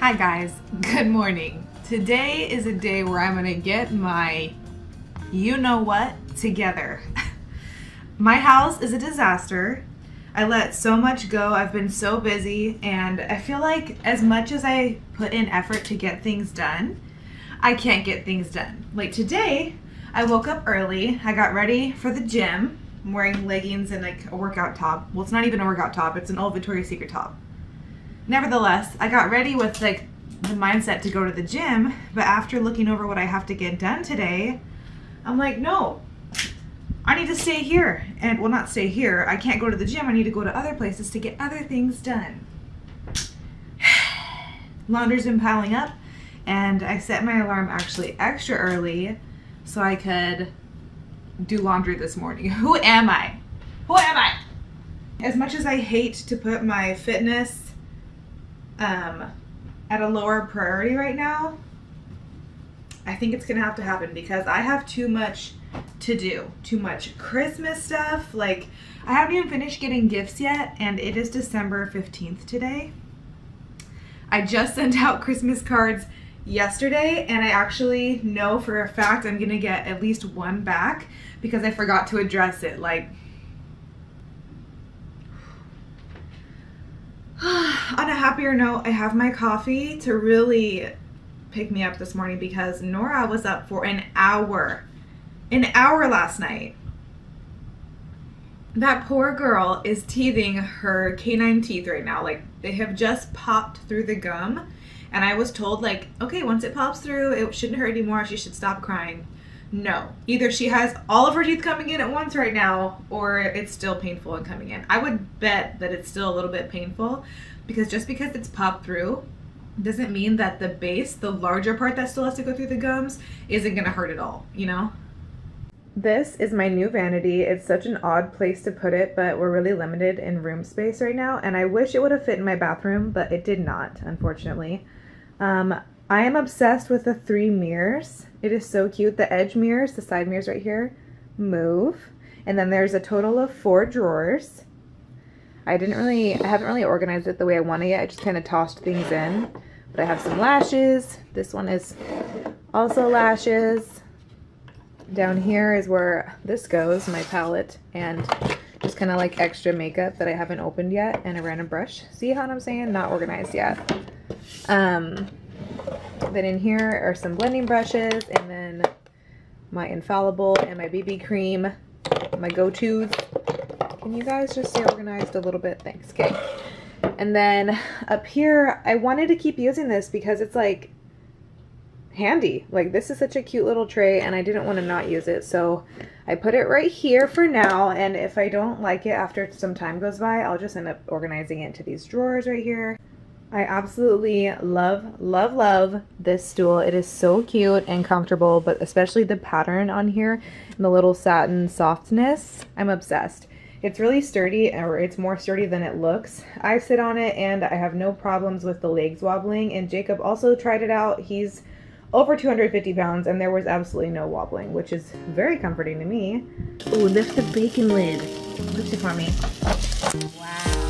Hi guys, good morning. Today is a day where I'm gonna get my you-know-what together. My house is a disaster. I let so much go, I've been so busy, and I feel like as much as I put in effort to get things done, I can't get things done. Like today, I woke up early, I got ready for the gym. I'm wearing leggings and like a workout top. Well, it's not even a workout top, it's an old Victoria's Secret top. Nevertheless, I got ready with like the mindset to go to the gym, but after looking over what I have to get done today, I'm like, no, I need to stay here. And well, not stay here. I can't go to the gym. I need to go to other places to get other things done. Laundry's been piling up, and I set my alarm actually extra early so I could do laundry this morning. Who am I? Who am I? As much as I hate to put my fitness at a lower priority right now, I think it's gonna have to happen because I have too much to do. Too much Christmas stuff. Like, I haven't even finished getting gifts yet, and it is December 15th today. I just sent out Christmas cards yesterday, and I actually know for a fact I'm gonna get at least one back because I forgot to address it. Like, on a happier note, I have my coffee to really pick me up this morning because Nora was up for an hour last night. That poor girl is teething her canine teeth right now. Like, they have just popped through the gum, and I was told, like, okay, once it pops through, it shouldn't hurt anymore. She should stop crying. No, either she has all of her teeth coming in at once right now, or it's still painful and coming in. I would bet that it's still a little bit painful because just because it's popped through doesn't mean that the base, the larger part that still has to go through the gums, isn't gonna hurt at all, you know? This is my new vanity. It's such an odd place to put it, but we're really limited in room space right now, and I wish it would have fit in my bathroom, but it did not, unfortunately. I am obsessed with the 3 mirrors. It is so cute. The edge mirrors, the side mirrors right here, move. And then there's a total of 4 drawers. I haven't really organized it the way I want it yet. I just kind of tossed things in. But I have some lashes. This one is also lashes. Down here is where this goes, my palette, and just kind of like extra makeup that I haven't opened yet, and a random brush. See how I'm saying? Not organized yet. Then in here are some blending brushes, and then my infallible and my BB cream, my go-tos. Can you guys just stay organized a little bit? Thanks. Okay. And then up here, I wanted to keep using this because it's like handy. Like, this is such a cute little tray, and I didn't want to not use it, so I put it right here for now. And if I don't like it after some time goes by, I'll just end up organizing it into these drawers right here. I absolutely love this stool. It is so cute and comfortable, but especially the pattern on here and the little satin softness. I'm obsessed. It's really sturdy, or it's more sturdy than it looks. I sit on it and I have no problems with the legs wobbling, and Jacob also tried it out. He's over 250 pounds and there was absolutely no wobbling, which is very comforting to me. Ooh, lift the bacon lid. Lift it for me. Wow.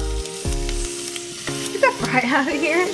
Get that fry out of here.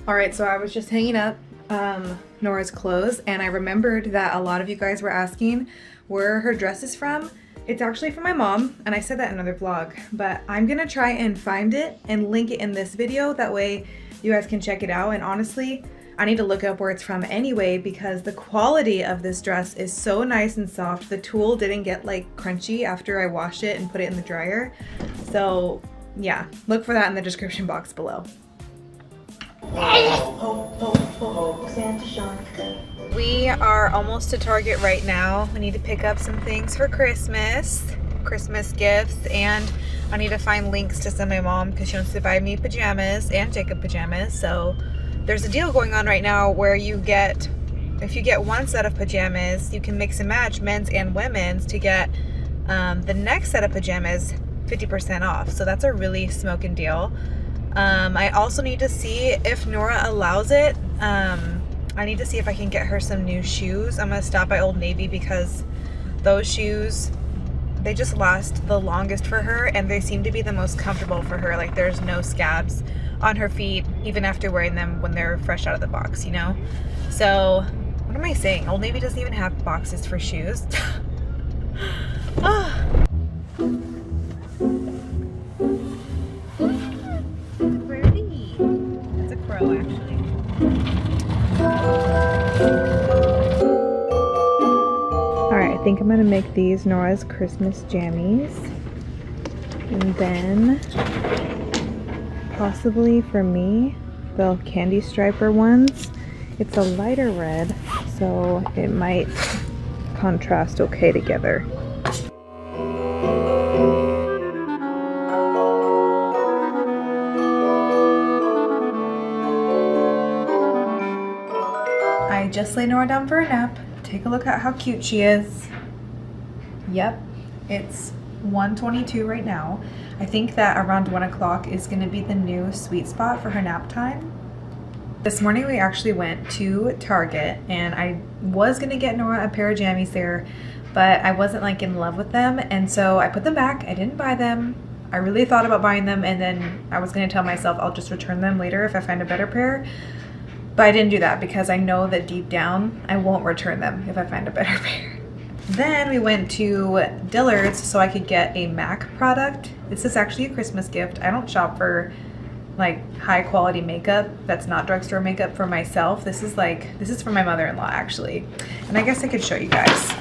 Alright, so I was just hanging up Nora's clothes, and I remembered that a lot of you guys were asking where her dress is from. It's actually from my mom, and I said that in another vlog, but I'm gonna try and find it and link it in this video. That way you guys can check it out. And honestly, I need to look up where it's from anyway because the quality of this dress is so nice and soft. The tulle didn't get like crunchy after I washed it and put it in the dryer. So yeah, look for that in the description box below. We are almost to Target right now. We need to pick up some things for Christmas gifts, and I need to find links to send my mom because she wants to buy me pajamas and Jacob pajamas. So there's a deal going on right now where you get, if you get one set of pajamas, you can mix and match men's and women's to get the next set of pajamas 50% off. So that's a really smoking deal. I also need to see if Nora allows it. I need to see if I can get her some new shoes. I'm gonna stop by Old Navy because those shoes, they just last the longest for her, and they seem to be the most comfortable for her. Like, there's no scabs on her feet even after wearing them when they're fresh out of the box, you know? So what am I saying? Old Navy doesn't even have boxes for shoes. Birdie. That's a crow, actually. Alright, I think I'm gonna make these Nora's Christmas jammies. And then possibly for me, the candy striper ones. It's a lighter red, so it might contrast okay together. I just laid Nora down for a nap. Take a look at how cute she is. Yep, it's 1:22 right now. I think that around 1 o'clock is gonna be the new sweet spot for her nap time. This morning we actually went to Target, and I was gonna get Nora a pair of jammies there, but I wasn't like in love with them, and so I put them back. I didn't buy them. I really thought about buying them, and then I was gonna tell myself I'll just return them later if I find a better pair. But I didn't do that because I know that deep down I won't return them if I find a better pair. Then we went to Dillard's so I could get a MAC product. This is actually a Christmas gift. I don't shop for like high quality makeup that's not drugstore makeup for myself. This is for my mother-in-law actually. And I guess I could show you guys.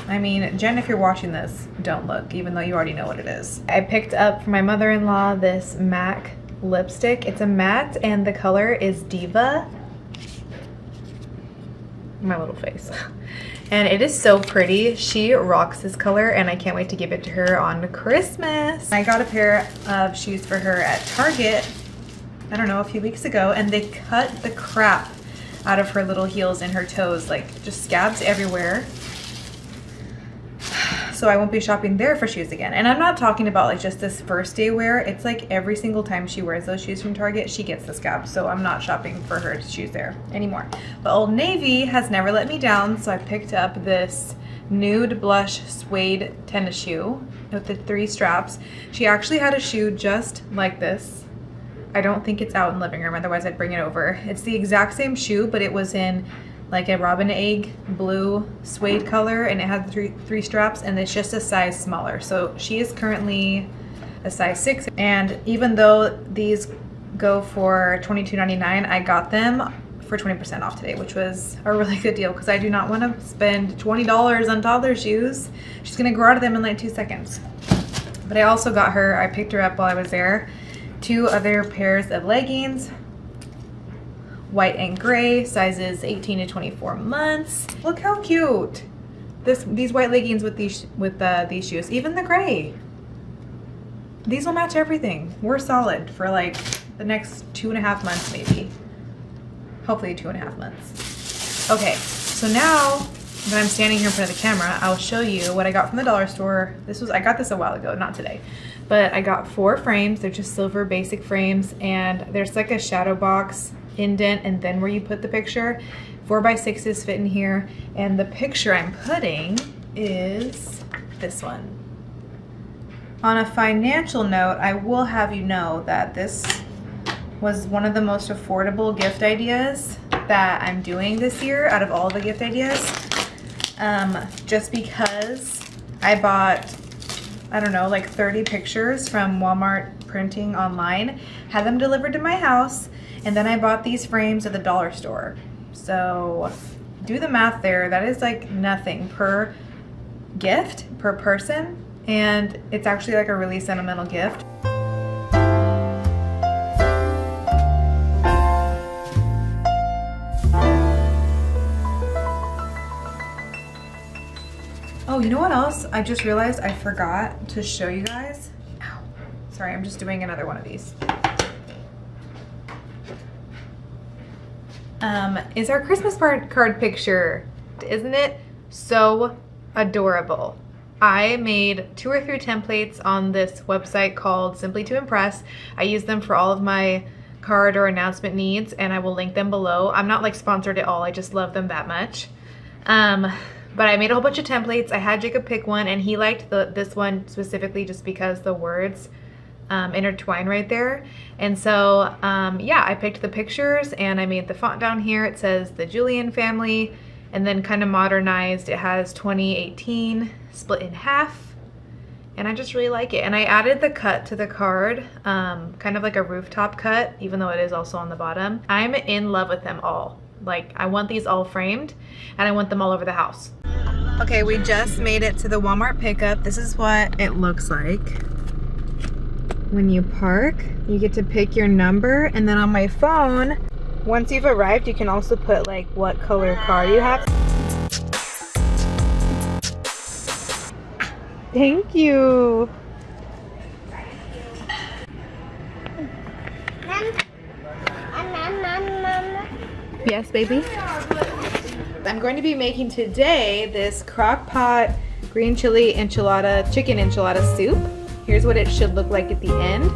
I mean, Jen, if you're watching this, don't look, even though you already know what it is. I picked up for my mother-in-law this MAC lipstick. It's a matte and the color is Diva. My little face. And it is so pretty. She rocks this color, and I can't wait to give it to her on Christmas. I got a pair of shoes for her at Target, I don't know, a few weeks ago, and they cut the crap out of her little heels and her toes, like just scabs everywhere. So I won't be shopping there for shoes again. And I'm not talking about like just this first day wear. It's like every single time she wears those shoes from Target, she gets the scabs. So I'm not shopping for her shoes there anymore. But Old Navy has never let me down. So I picked up this nude blush suede tennis shoe with the 3 straps. She actually had a shoe just like this. I don't think it's out in the living room, otherwise I'd bring it over. It's the exact same shoe, but it was in like a robin egg blue suede color, and it had three straps, and it's just a size smaller. So she is currently a size 6, and even though these go for $22.99, I got them for 20% off today, which was a really good deal because I do not want to spend $20 on toddler shoes. She's gonna grow out of them in like 2 seconds. But I also got her, I picked her up while I was there, 2 other pairs of leggings, white and gray, sizes 18 to 24 months. Look how cute. These white leggings with these shoes, even the gray. These will match everything. We're solid for like the next 2.5 months maybe. Hopefully 2.5 months. Okay, so now that I'm standing here in front of the camera, I'll show you what I got from the dollar store. I got this a while ago, not today. But I got 4 frames. They're just silver basic frames, and there's like a shadow box indent and then where you put the picture. 4x6s fit in here, and the picture I'm putting is this one. On a financial note, I will have you know that this was one of the most affordable gift ideas that I'm doing this year out of all the gift ideas. Just because I bought, I don't know, like 30 pictures from Walmart printing online, had them delivered to my house, and then I bought these frames at the dollar store. So do the math there. That is like nothing per gift, per person, and it's actually like a really sentimental gift. Oh, you know what else? I just realized I forgot to show you guys. Ow. Sorry, I'm just doing another one of these. Is our Christmas card picture. Isn't it so adorable? I made 2 or 3 templates on this website called Simply to Impress. I use them for all of my card or announcement needs, and I will link them below. I'm not like sponsored at all, I just love them that much. But I made a whole bunch of templates. I had Jacob pick one, and he liked this one specifically just because the words intertwine right there. And so yeah, I picked the pictures and I made the font down here. It says the Julian family, and then kind of modernized. It has 2018 split in half, and I just really like it. And I added the cut to the card, kind of like a rooftop cut, even though it is also on the bottom. I'm in love with them all. Like, I want these all framed, and I want them all over the house. Okay, we just made it to the Walmart pickup. This is what it looks like. When you park, you get to pick your number, and then on my phone, once you've arrived, you can also put like what color car you have. Thank you. Yes, baby? I'm going to be making today this crock pot green chili enchilada, chicken enchilada soup. Here's what it should look like at the end.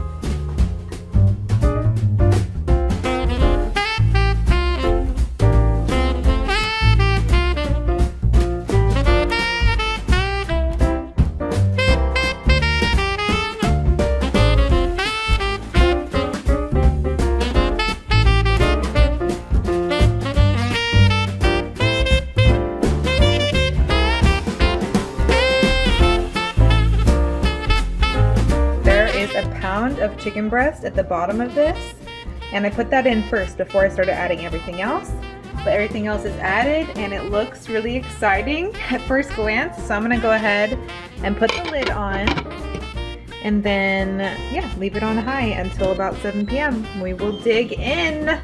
Of chicken breast at the bottom of this, and I put that in first before I started adding everything else, but everything else is added and it looks really exciting at first glance. So I'm gonna go ahead and put the lid on, and then yeah, leave it on high until about 7 p.m. We will dig in.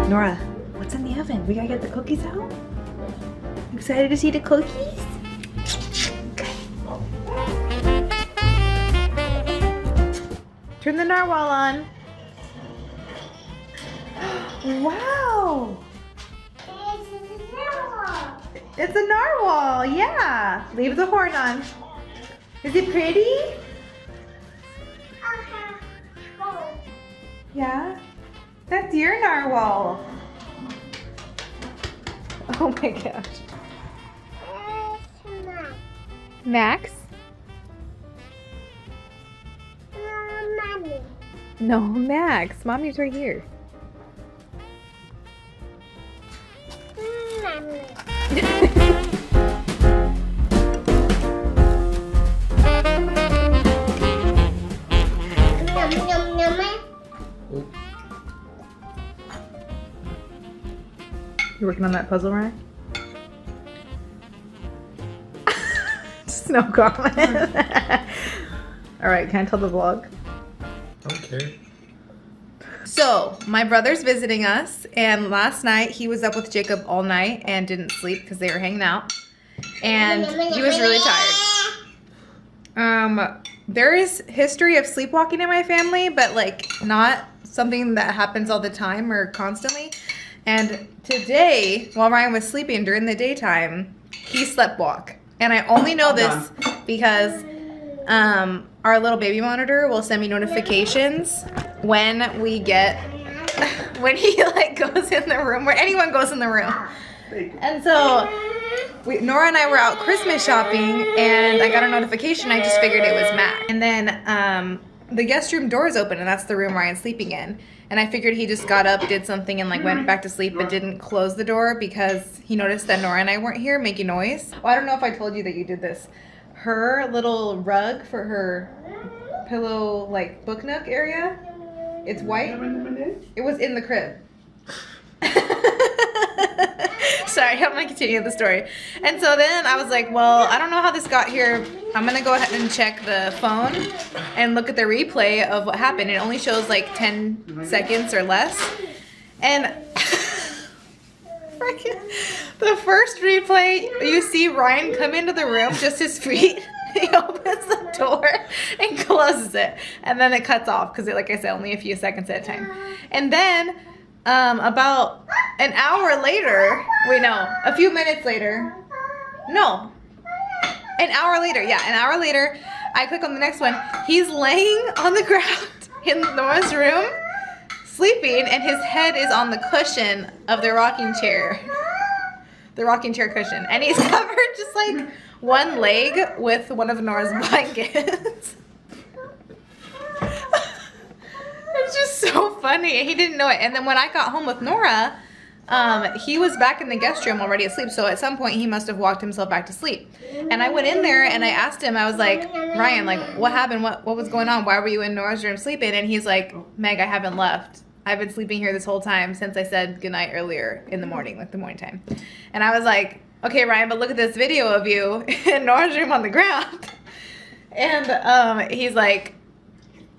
Nora, what's in the oven? We gotta get the cookies out? Excited to see the cookies? Okay. Turn the narwhal on. Wow! It's a narwhal, yeah. Leave the horn on. Is it pretty? Yeah? That's your narwhal. Oh my gosh. Max? Mommy. No, Max. Mommy's right here. Mommy. You working on that puzzle, Ryan? Just no comment. All right, can I tell the vlog? Okay. So, my brother's visiting us, and last night he was up with Jacob all night and didn't sleep because they were hanging out. And he was really tired. There is history of sleepwalking in my family, but like not something that happens all the time or constantly. And today, while Ryan was sleeping during the daytime, he sleptwalked. And I only know this because our little baby monitor will send me notifications when we get, when he like goes in the room, where anyone goes in the room. And so Nora and I were out Christmas shopping, and I got a notification. I just figured it was Matt. And then the guest room door is open, and that's the room Ryan's sleeping in. And I figured he just got up, did something, and like went back to sleep, but didn't close the door because he noticed that Nora and I weren't here making noise. Well, I don't know if I told you that you did this. Her little rug for her pillow, like book nook area, it's white. It was in the crib. Sorry, I'm gonna continue the story. And so then I was like, well, I don't know how this got here. I'm gonna go ahead and check the phone and look at the replay of what happened. It only shows like 10 seconds or less. And freaking the first replay, you see Ryan come into the room, just his feet. He opens the door and closes it. And then it cuts off because, like I said, only a few seconds at a time. And then about an hour later, a few minutes later, no, an hour later, an hour later, I click on the next one. He's laying on the ground in Noah's room, sleeping, and his head is on the cushion of the rocking chair cushion, and he's covered just like one leg with one of Nora's blankets. It was just so funny. He didn't know it. And then when I got home with Nora, he was back in the guest room already asleep. So at some point he must have walked himself back to sleep. And I went in there and I asked him, I was like, Ryan, like, what happened? What was going on? Why were you in Nora's room sleeping? And he's like, Meg, I haven't left. I've been sleeping here this whole time since I said goodnight earlier in the morning, like the morning time. And I was like, okay, Ryan, but look at this video of you in Nora's room on the ground. And he's like,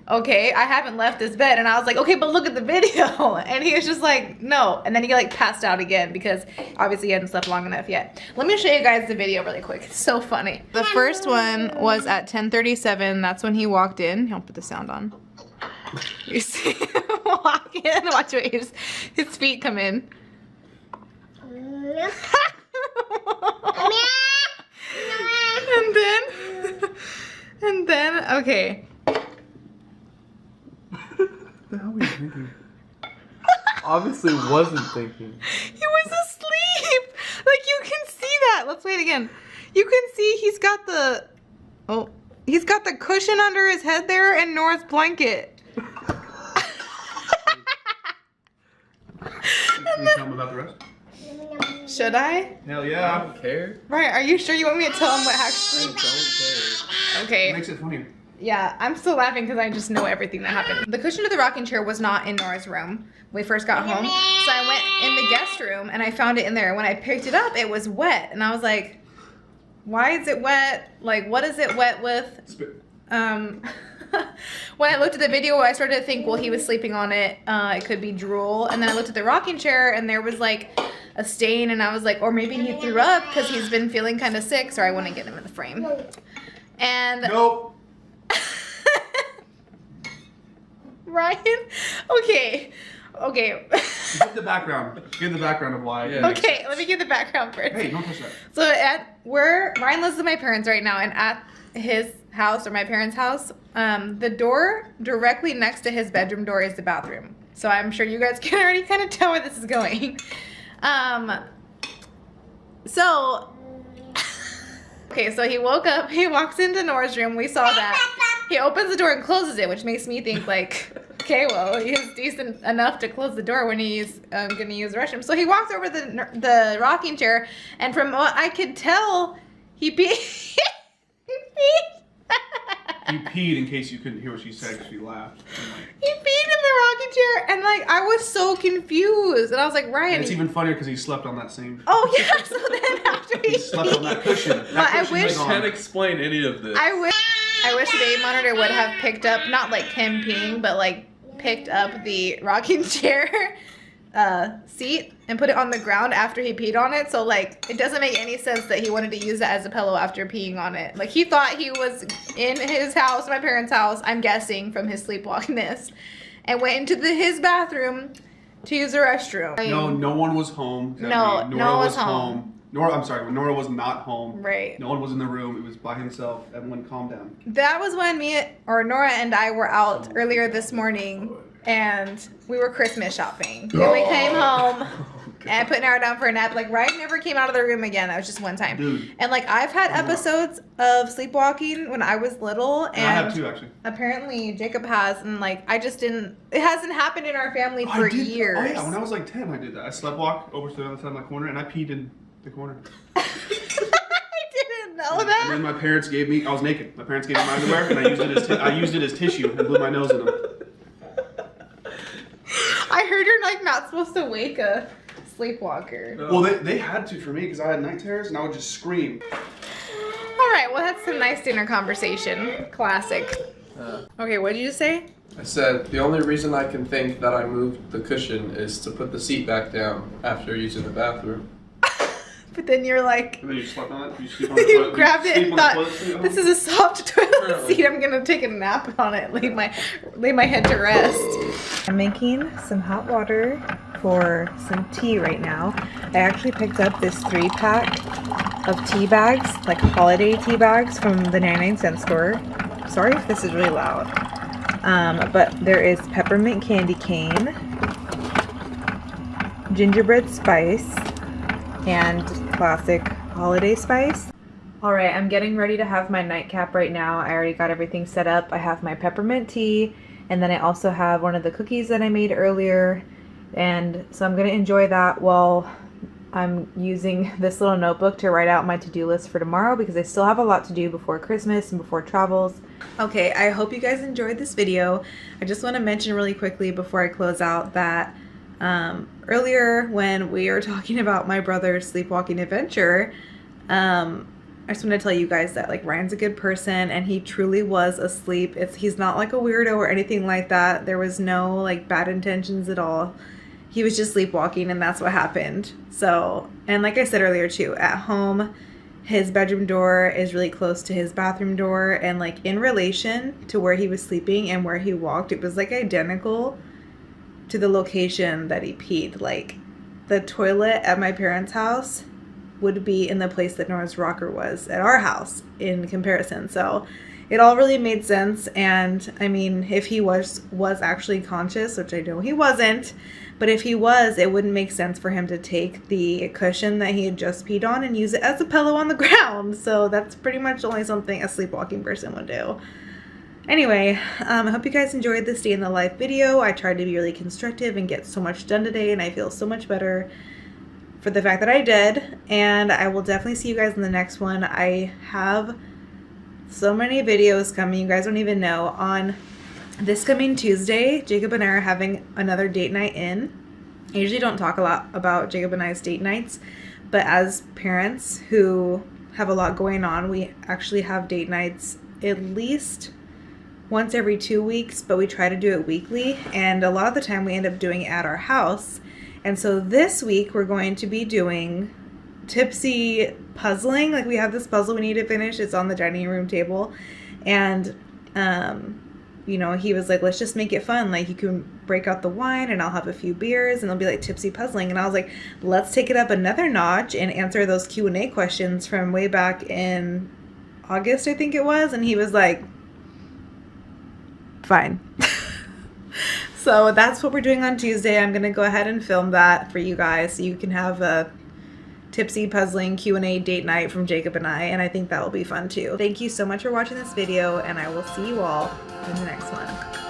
okay, I haven't left this bed. And I was like, okay, but look at the video. And he was just like, no. And then he like passed out again because obviously he hadn't slept long enough yet. Let me show you guys the video really quick. It's so funny. The first one was at 10:37. That's when he walked in. I'll put the sound on. You see him walk in. Watch what his feet come in. and then, okay. What the hell were you thinking? Obviously wasn't thinking. He was asleep. Like, you can see that. Let's wait again. You can see he's got the cushion under his head there and Nora's blanket. Can you tell him about the rest? Should I? Hell yeah. I don't care. Right, are you sure you want me to tell him what actually? I don't care. Okay. It makes it funnier. Yeah, I'm still laughing because I just know everything that happened. The cushion of the rocking chair was not in Nora's room when we first got home. So I went in the guest room and I found it in there. When I picked it up, it was wet. And I was like, why is it wet? Like, what is it wet with? Spit. When I looked at the video, I started to think, well, he was sleeping on it. It could be drool. And then I looked at the rocking chair and there was like a stain. And I was like, or maybe he threw up because he's been feeling kind of sick. So I wouldn't get him in the frame. And Nope. Ryan? Okay. Give the background. Give the background of why. Yeah. Okay, let me give the background first. Hey, don't touch that. So Ryan lives with my parents right now, and at his house or my parents' house, the door directly next to his bedroom door is the bathroom. So I'm sure you guys can already kind of tell where this is going. Okay, so he woke up, he walks into Nora's room, we saw that. He opens the door and closes it, which makes me think like, okay, well, he's decent enough to close the door when he's gonna use the restroom. So he walks over the rocking chair, and from what I could tell, he peed. You peed in case you couldn't hear what she said because she laughed. And, like, He peed in the rocking chair, and like I was so confused, and I was like, Ryan. and it's even funnier because he slept on that same. Oh yeah. So then after He slept on that cushion. But That I cushion's wish- like Can't on. explain any of this. I wish the baby monitor would have picked up, not like him peeing, but like picked up the rocking chair seat and put it on the ground after he peed on it. So like it doesn't make any sense that he wanted to use it as a pillow after peeing on it. Like he thought he was in his house, my parents' house, I'm guessing from his sleepwalkiness, and went into his bathroom to use the restroom. No one was home. No, Nora no one was home. Nora was not home. Right. No one was in the room. It was by himself. Everyone calm down. That was when Nora and I were out earlier this morning, and we were Christmas shopping. And we came home. Oh And I put Nara down for a nap. Like, Ryan never came out of the room again. That was just one time. Dude. And, like, I've had episodes of sleepwalking when I was little. And I have too, actually. apparently Jacob has. And, like, I just didn't. It hasn't happened in our family for years. Oh, yeah. When I was like 10, I did that. I sleptwalked over to the other side of my corner, and I peed in the corner. I didn't know that. And then my parents gave me, I was naked. My parents gave me my underwear, and I used it as tissue and blew my nose in them. I heard you're, like, not supposed to wake a sleepwalker. Well, they had to for me because I had night terrors, and I would just scream. All right, well, that's some nice dinner conversation. Classic. Okay, what did you just say? I said the only reason I can think that I moved the cushion is to put the seat back down after using the bathroom. But then you're like, And then you slept on it? You sleep on the you toilet? grabbed You it sleep and on the thought, toilet seat at this home? is a soft toilet Really? seat. I'm gonna take a nap on it, lay my head to rest. I'm making some hot water for some tea right now. I actually picked up this 3-pack of tea bags, like holiday tea bags from the 99-cent store. Sorry if this is really loud. But there is peppermint candy cane, gingerbread spice, and classic holiday spice. Alright, I'm getting ready to have my nightcap right now. I already got everything set up. I have my peppermint tea, and then I also have one of the cookies that I made earlier. And so I'm going to enjoy that while I'm using this little notebook to write out my to-do list for tomorrow, because I still have a lot to do before Christmas and before travels. Okay, I hope you guys enjoyed this video. I just want to mention really quickly before I close out that earlier when we were talking about my brother's sleepwalking adventure, I just want to tell you guys that, like, Ryan's a good person and he truly was asleep. He's not like a weirdo or anything like that. There was no, like, bad intentions at all. He was just sleepwalking, and that's what happened. So, and like I said earlier too, at home, his bedroom door is really close to his bathroom door, and, like, in relation to where he was sleeping and where he walked, it was, like, identical to the location that he peed. Like, the toilet at my parents' house would be in the place that Nora's rocker was at our house in comparison. So it all really made sense. And I mean, if he was actually conscious, which I know he wasn't, but if he was, it wouldn't make sense for him to take the cushion that he had just peed on and use it as a pillow on the ground. So that's pretty much only something a sleepwalking person would do. Anyway, I hope you guys enjoyed this day in the life video. I tried to be really constructive and get so much done today, and I feel so much better for the fact that I did. And I will definitely see you guys in the next one. I have so many videos coming, you guys don't even know. On this coming Tuesday, Jacob and I are having another date night in. I usually don't talk a lot about Jacob and I's date nights, but as parents who have a lot going on, we actually have date nights at least once every 2 weeks, but we try to do it weekly, and a lot of the time we end up doing it at our house. And so this week we're going to be doing tipsy puzzling. Like, we have this puzzle we need to finish. It's on the dining room table, and you know, he was like, let's just make it fun. Like, you can break out the wine and I'll have a few beers and it'll be like tipsy puzzling. And I was like, let's take it up another notch and answer those Q&A questions from way back in August, I think it was. And he was like, fine. So that's what we're doing on Tuesday. I'm gonna go ahead and film that for you guys so you can have a tipsy puzzling Q&A date night from Jacob and I think that will be fun too. Thank you so much for watching this video, and I will see you all in the next one.